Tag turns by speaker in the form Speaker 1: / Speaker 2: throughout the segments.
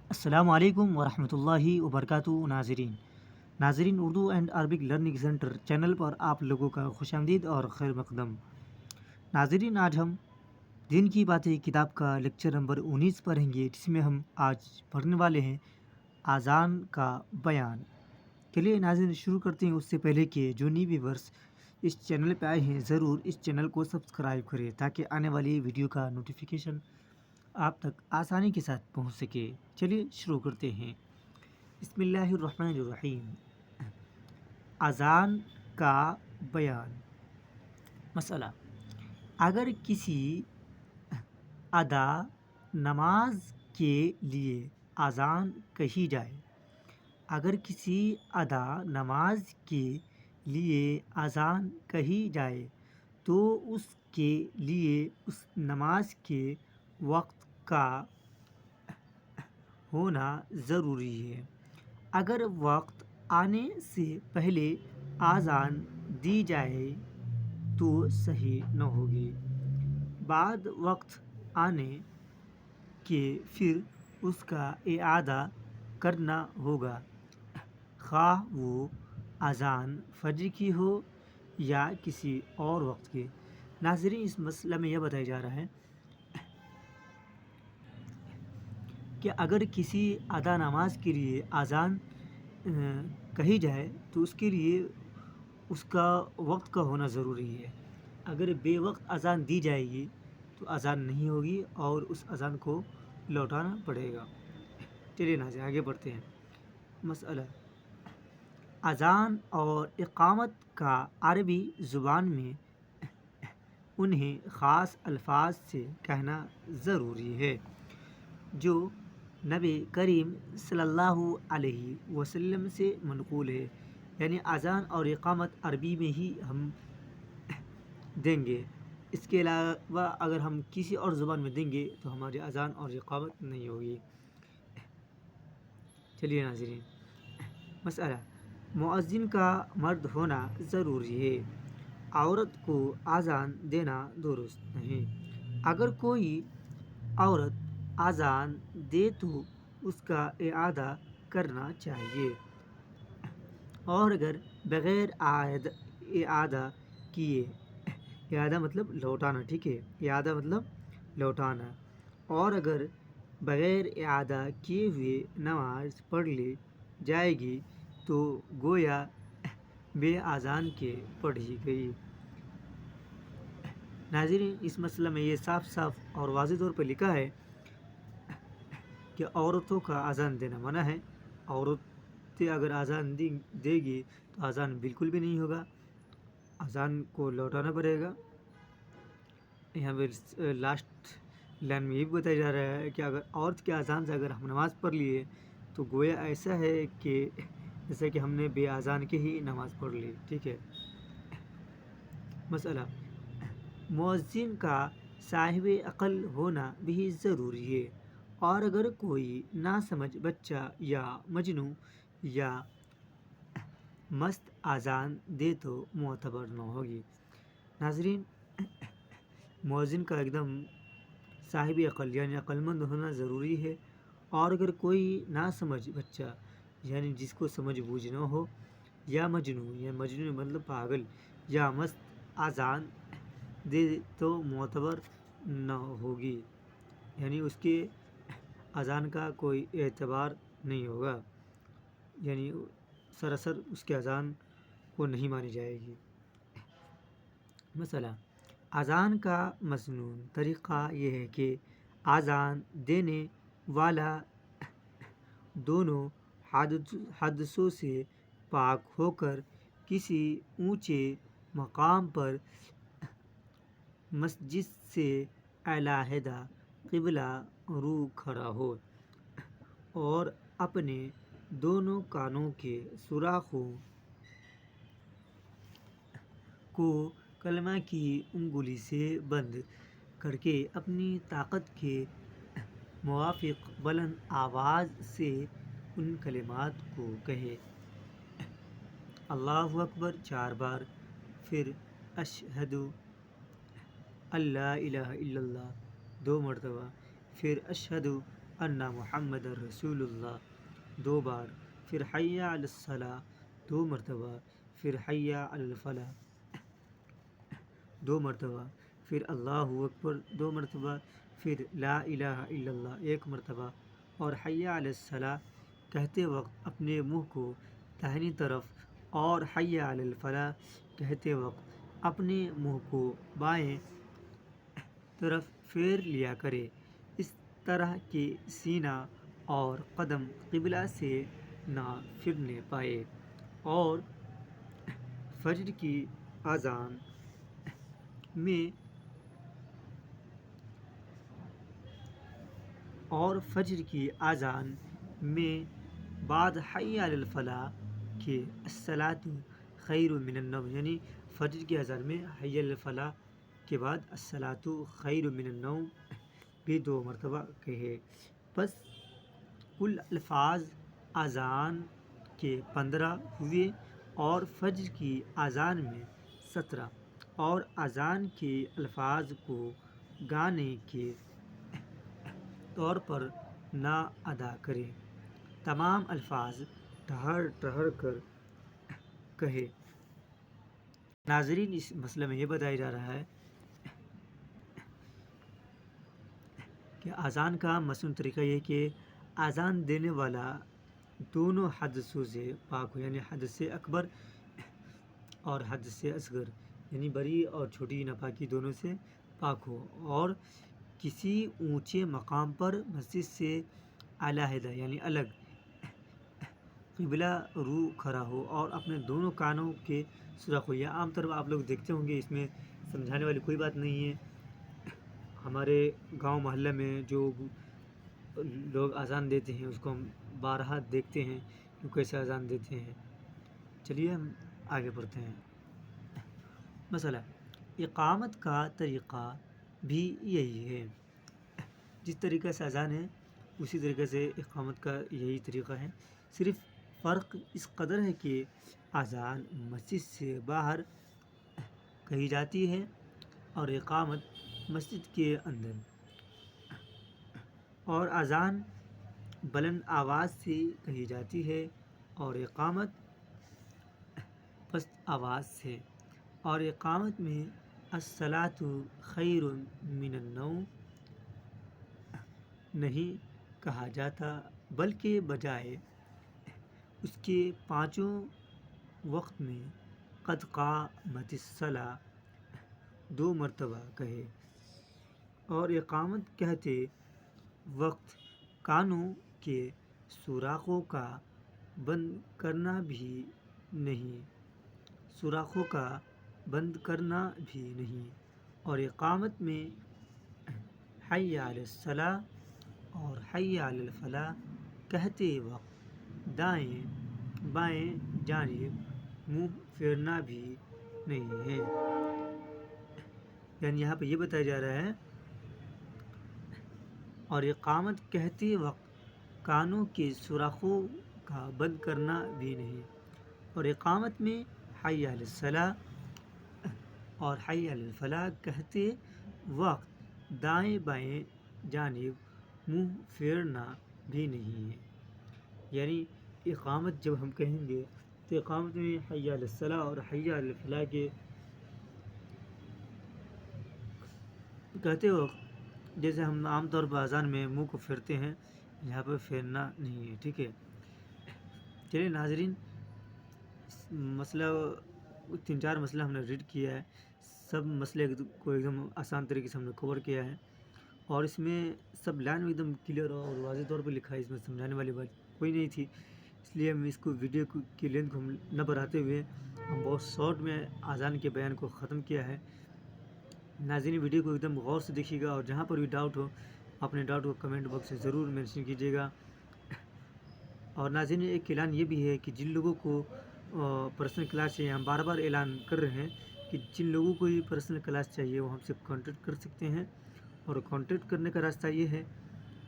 Speaker 1: السلام علیکم ورحمۃ اللہ وبرکاتہ ناظرین Urdu and Arabic learning centre channel پر آپ لوگوں کا خوش آمدید اور خیر مقدم. ناظرین آج ہم دین کی باتیں کتاب کا لیکچر نمبر 19 پڑھیں گے، جس میں ہم آج پڑھنے والے ہیں اذان کا بیان. چلیے ناظرین شروع کرتے ہیں. اس سے پہلے کہ جو نیو ویورس اس چینل پہ آئے ہیں ضرور اس چینل کو سبسکرائب کریں تاکہ آنے والی ویڈیو کا نوٹیفیکیشن آپ تک آسانی کے ساتھ پہنچ سکے. چلیے شروع کرتے ہیں. بسم اللہ الرحمن الرحیم. اذان کا بیان. مسئلہ: اگر کسی ادا نماز کے لیے اذان کہی جائے اگر کسی ادا نماز کے لیے اذان کہی جائے تو اس کے لیے اس نماز کے وقت کا ہونا ضروری ہے. اگر وقت آنے سے پہلے اذان دی جائے تو صحیح نہ ہوگی. بعد وقت آنے کے پھر اس کا اعادہ کرنا ہوگا، خواہ وہ اذان فجر کی ہو یا کسی اور وقت کی. ناظرین اس مسئلہ میں یہ بتایا جا رہا ہے کہ اگر کسی ادا نماز کے لیے اذان کہی جائے تو اس کے لیے اس کا وقت کا ہونا ضروری ہے. اگر بے وقت اذان دی جائے گی تو اذان نہیں ہوگی اور اس اذان کو لوٹانا پڑے گا. چلیے ناظرین آگے بڑھتے ہیں. مسئلہ: اذان اور اقامت کا عربی زبان میں انہیں خاص الفاظ سے کہنا ضروری ہے جو نبی کریم صلی اللہ علیہ وسلم سے منقول ہے. یعنی اذان اور اقامت عربی میں ہی ہم دیں گے. اس کے علاوہ اگر ہم کسی اور زبان میں دیں گے تو ہماری اذان اور اقامت نہیں ہوگی. چلیے ناظرین. مسئلہ: مؤذن کا مرد ہونا ضروری ہے، عورت کو اذان دینا درست نہیں. اگر کوئی عورت اذان دے تو اس کا اعادہ کرنا چاہیے، اور اگر بغیر اعادہ کیے، اعادہ مطلب لوٹانا، ٹھیک ہے، اعادہ مطلب لوٹانا، اور اگر بغیر اعادہ کیے ہوئے نماز پڑھ لی جائے گی تو گویا بے اذان کے پڑھی گئی. ناظرین اس مسئلہ میں یہ صاف صاف اور واضح طور پر لکھا ہے کہ عورتوں کا اذان دینا منع ہے. عورتیں اگر اذان دے گی تو اذان بالکل بھی نہیں ہوگا، اذان کو لوٹانا پڑے گا. یہاں پہ لاسٹ لائن میں یہ بھی بتایا جا رہا ہے کہ اگر عورت کے اذان سے اگر ہم نماز پڑھ لیے تو گویا ایسا ہے کہ جیسا کہ ہم نے بے اذان کے ہی نماز پڑھ لی. ٹھیک ہے. مسئلہ: مؤذن کا صاحب عقل ہونا بھی ضروری ہے، اور اگر کوئی ناسمجھ بچہ یا مجنون یا مست اذان دے تو معتبر نہ ہوگی. ناظرین مؤذن کا ایک دم صاحب عقل یعنی عقل مند ہونا ضروری ہے، اور اگر کوئی ناسمجھ بچہ یعنی جس کو سمجھ بوجھ نہ ہو یا مجنون مطلب پاگل یا مست اذان دے تو معتبر نہ ہوگی، یعنی اس کے اذان کا کوئی اعتبار نہیں ہوگا، یعنی سراسر اس کے اذان کو نہیں مانی جائے گی. مسئلہ: اذان کا مسنون طریقہ یہ ہے کہ اذان دینے والا دونوں حدثوں سے پاک ہو کر کسی اونچے مقام پر مسجد سے علیحدہ قبلہ رو کھڑا ہو، اور اپنے دونوں کانوں کے سوراخوں کو کلمہ کی انگلی سے بند کر کے اپنی طاقت کے موافق بلند آواز سے ان کلمات کو کہے: اللہ اکبر 4 بار، پھر اشہد اللہ الہ الا اللہ 2 مرتبہ، پھر اشہد अन्ना मुहम्मद रसूल अल्लाह 2 बार, फिर हय्या अल सलाह 2 मरतबा, फिर हय्या अल फलाह 2 मरतबा, फिर अल्लाहु अकबर 2 मरतबा, फिर ला इलाहा इल्लल्लाह 1 मरतबा, और हय्या अल सलाह कहते वक्त अपने मुँह को दाहिनी तरफ और हय्या अल फलाह कहते वक्त अपने मुँह को बाएं तरफ फेर लिया करे। इस तरह के सीना और कदम क़िबला से ना फिरने पाए। और फज्र की अज़ान में बाद हय्या अलल फलाह के अस्सलातु खैरुम मिनन नौम, यानी फज्र की अज़ान में हय्या अलल फलाह के बाद अस्सलातु खैरुम मिनन नौम भी 2 मरतबा कहे। बस कुल अल्फाज अज़ान के 15 हुए और फज्र की अज़ान में 17, और अज़ान के अल्फाज को गाने के तौर पर ना अदा करें। तमाम अल्फाज ठहर ठहर कर कहे। नाज़रीन, इस मसले में ये बताया जा रहा है कि अज़ान का मसनून तरीका ये कि अज़ान देने वाला दोनों हदसों से पाक हो, यानी हदस अकबर और हदस असगर, यानी बड़ी और छोटी नापाकी दोनों से पाक हो, और किसी ऊंचे मकाम पर मस्जिद से अलहदा यानी अलग क़िबला रू खड़ा हो और अपने दोनों कानों के सुराख हो। या आम तौर पर आप लोग देखते होंगे, इसमें समझाने वाली कोई बात नहीं है। हमारे गांव मोहल्ले में जो लोग अज़ान देते हैं उसको हम बारहा देखते हैं कि कैसे अज़ान देते हैं। चलिए हम आगे बढ़ते हैं। मसला इक़ामत का तरीक़ा भी यही है। जिस तरीक़े से अज़ान है उसी तरीक़े से इक़ामत का यही तरीक़ा है। सिर्फ़ फ़र्क इस कदर है कि अज़ान मस्जिद से बाहर कही जाती है और इक़ामत मस्जिद के अंदर, और अज़ान बुलंद आवाज़ से कही जाती है और इक़ामत पस्त आवाज़ से। और इक़ामत में अस्सलातु खैरुम मिनन नौम नहीं कहा जाता, बल्कि बजाय उसके 5 वक्त में क़द क़ामतिस सलाह 2 मरतबा कहे। और इक़ामत कहते वक्त कानों के सुराखों का बंद करना भी नहीं, और इक़ामत में हय्या अलस सलाह और हय्या अलल फलाह कहते वक्त दाएं बाएं जानिब मुँह फेरना भी नहीं है। यानी यहाँ पे ये बताया जा रहा है, और इक़ामत कहते वक्त कानों के सुराखों का बंद करना भी नहीं, और इक़ामत में हय्या अलस सलाह और हय्या अलल फलाह कहते वक्त दाएं बाएं जानिब मुँह फेरना भी नहीं है। यानी इक़ामत जब हम कहेंगे तो इक़ामत में हय्या अलस सलाह और हय्या अलल फलाह के कहते वक्त जैसे हम आम तौर पर अज़ान में मुँह को फेरते हैं, यहाँ पर फेरना नहीं है। ठीक है। चलिए नाज़रीन, मसला 3-4 मसला हमने रीड किया है। सब मसले को एकदम आसान तरीके से हमने कवर किया है, और इसमें सब लाइन में एकदम क्लियर और वाज़ेह तौर पर लिखा है। इसमें समझाने वाली बात कोई नहीं थी, इसलिए हम इसको वीडियो की लेंथ को न बढ़ाते हुए हम बहुत शॉर्ट में अज़ान के बयान को ख़त्म किया है। नाज़रीन, वीडियो को एकदम गौर से देखिएगा, और जहाँ पर भी डाउट हो अपने डाउट को कमेंट बॉक्स में ज़रूर मेंशन कीजिएगा। और नाज़रीन, एक ऐलान ये भी है कि जिन लोगों को पर्सनल क्लास चाहिए, हम बार बार ऐलान कर रहे हैं कि जिन लोगों को ये पर्सनल क्लास चाहिए वो हमसे कांटेक्ट कर सकते हैं। और कांटेक्ट करने का रास्ता ये है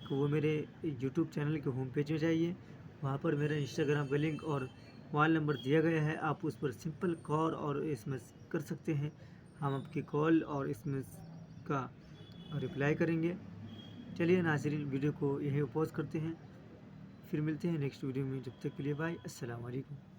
Speaker 1: कि वो मेरे यूट्यूब चैनल के होम पेज में जाइए, वहाँ पर मेरा इंस्टाग्राम का लिंक और मोबाइल नंबर दिया गया है। आप उस पर सिंपल कॉल और SMS कर सकते हैं। हम आपकी कॉल और SMS का रिप्लाई करेंगे। چلیے ناظرین، ویڈیو کو یہیں پوز کرتے ہیں، پھر ملتے ہیں نیکسٹ ویڈیو میں، جب تک کے لیے بائے، السلام علیکم۔